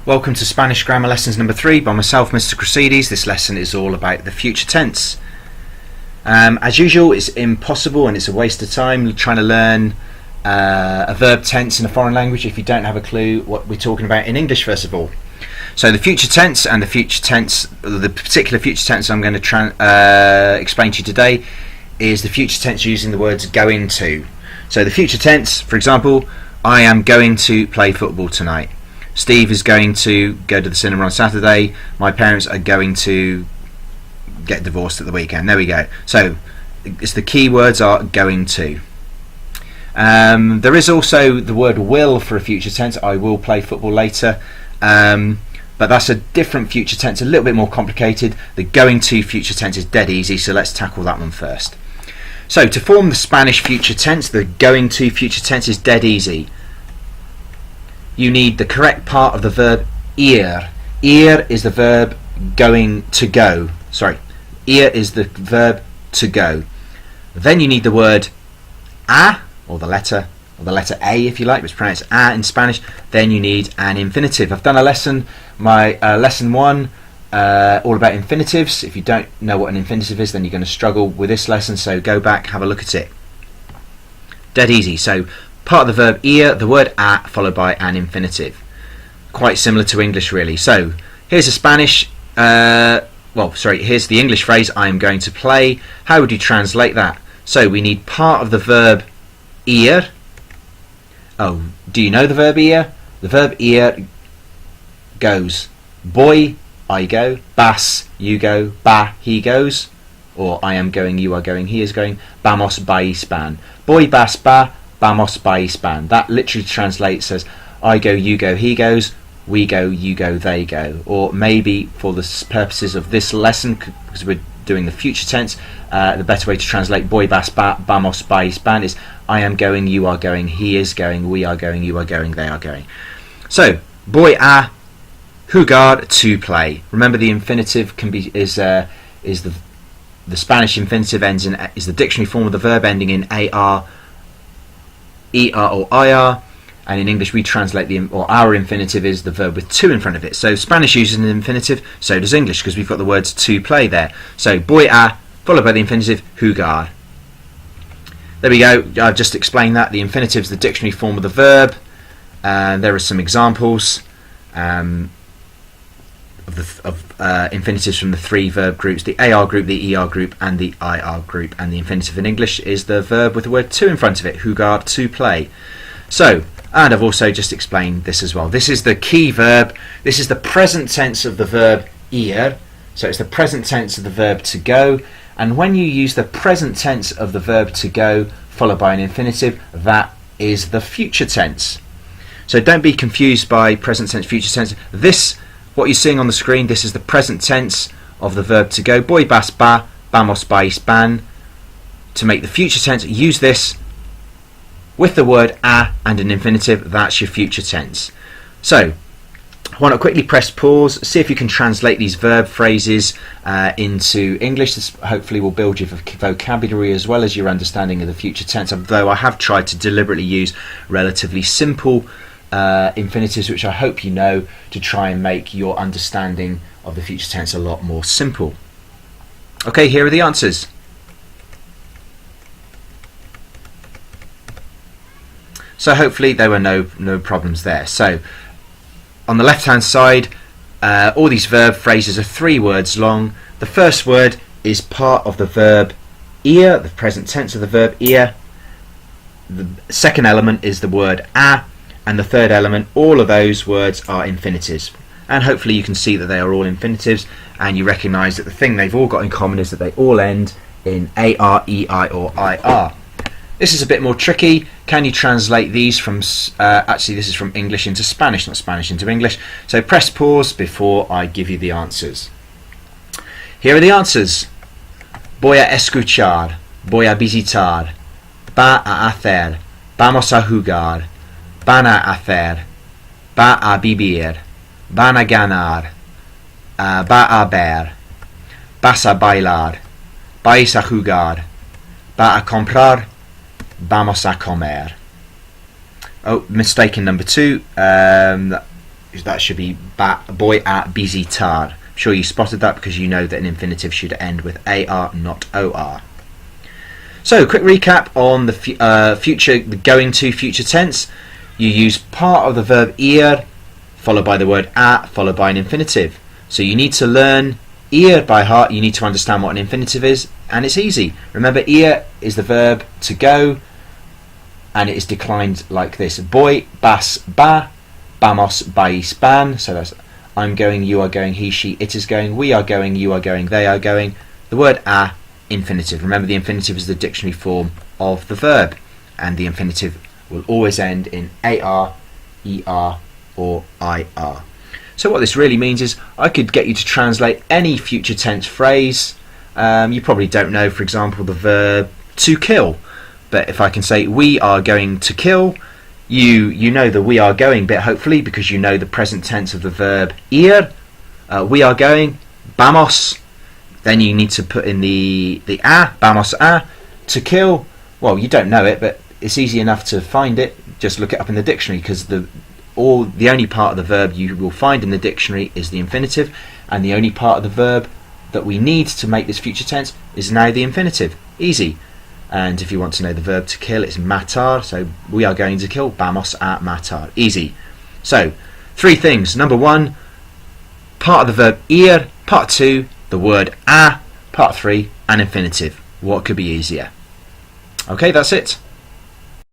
Welcome to Spanish Grammar Lessons number 3 by myself, Mr. Crucides. This lesson is all about the future tense. As usual, it's impossible and it's a waste of time trying to learn a verb tense in a foreign language if you don't have a clue what we're talking about in English, first of all. So the future tense and the particular future tense I'm going to explain to you today is the future tense using the words going to. So the future tense, for example, I am going to play football tonight. Steve is going to go to the cinema on Saturday. My parents are going to get divorced at the weekend. There we go. So it's the key words are going to. There is also the word will for a future tense. I will play football later. But that's a different future tense, a little bit more complicated. The going to future tense is dead easy, so let's tackle that one first. So to form the Spanish future tense, the going to future tense is dead easy. You need the correct part of the verb ir. Ir is the verb going to go. Ir is the verb to go. Then you need the word a, or the letter A if you like, but it's pronounced a in Spanish. Then you need an infinitive. I've done a lesson, lesson 1, all about infinitives. If you don't know what an infinitive is, then you're going to struggle with this lesson, so go back, have a look at it. Dead easy. So part of the verb ir, the word a, followed by an infinitive. Quite similar to English, really. So here's a Spanish, here's the English phrase, I am going to play. How would you translate that? So we need part of the verb ir. Oh, do you know the verb ir? The verb ir goes boy, I go, bas, you go, ba, he goes, or I am going, you are going, he is going, vamos país van. Boy, bas, ba, vamos país van. That literally translates as I go, you go, he goes, we go, you go, they go. Or maybe for the purposes of this lesson, because we're doing the future tense, the better way to translate boy, bas, ba, vamos país van is I am going, you are going, he is going, we are going, you are going, they are going. So voy a jugar, to play. Remember the infinitive is the Spanish infinitive is the dictionary form of the verb ending in ar, er or ir, and in English we translate our infinitive is the verb with to in front of it. So Spanish uses an infinitive, so does English, because we've got the words to play there. So voy a followed by the infinitive jugar. There we go. I've just explained that. The infinitive is the dictionary form of the verb. There are some examples of infinitives from the 3 verb groups: the AR group, the ER group, and the IR group. And the infinitive in English is the verb with the word to in front of it, jugar, to play. So, and I've also just explained this as well. This is the key verb. This is the present tense of the verb ir. So it's the present tense of the verb to go. And when you use the present tense of the verb to go followed by an infinitive, that is the future tense. So don't be confused by present tense, future tense. What you're seeing on the screen, this is the present tense of the verb to go. Boy, bas, ba, vamos, país, van. To make the future tense, use this with the word a and an infinitive. That's your future tense. So I want to quickly press pause, see if you can translate these verb phrases into English. This hopefully will build your vocabulary as well as your understanding of the future tense, although I have tried to deliberately use relatively simple infinitives, which I hope you know, to try and make your understanding of the future tense a lot more simple. Okay, here are the answers. So hopefully there were no problems there. So on the left hand side, all these verb phrases are 3 words long. The first word is part of the verb ir, the present tense of the verb ir. The second element is the word a, and the third element, all of those words are infinitives. And hopefully you can see that they are all infinitives, and you recognise that the thing they've all got in common is that they all end in ar, ei, or ir. This is a bit more tricky. Can you translate these from, actually this is from English into Spanish, not Spanish into English. So press pause before I give you the answers. Here are the answers. Voy a escuchar, voy a visitar, va a hacer, vamos a jugar, van a hacer, va a vivir, van a ganar, va a ver, vas a bailar, vais a jugar, va a comprar, vamos a comer. Oh, mistake in number 2. that should be boy a visitar. I'm sure you spotted that because you know that an infinitive should end with AR, not OR. So, quick recap on the the going to future tense. You use part of the verb ir, followed by the word a, followed by an infinitive. So you need to learn ir by heart. You need to understand what an infinitive is, and it's easy. Remember, ir is the verb to go, and it is declined like this: Voy, vas, va, vamos, vais, van. So that's I'm going, you are going, he, she, it is going, we are going, you are going, they are going. The word a, infinitive. Remember, the infinitive is the dictionary form of the verb, and the infinitive will always end in AR, ER, or IR. So what this really means is I could get you to translate any future tense phrase. You probably don't know, for example, the verb to kill. But if I can say we are going to kill, you know the we are going bit, hopefully, because you know the present tense of the verb ir. We are going, vamos. Then you need to put in the a, vamos a. To kill, well, you don't know it, but it's easy enough to find it. Just look it up in the dictionary, because the only part of the verb you will find in the dictionary is the infinitive, and the only part of the verb that we need to make this future tense is now the infinitive. Easy. And if you want to know the verb to kill, it's matar. So we are going to kill, vamos a matar. Easy. So 3 things. Number 1, part of the verb ir. Part 2, the word a. Part 3, an infinitive. What could be easier? Okay, that's it.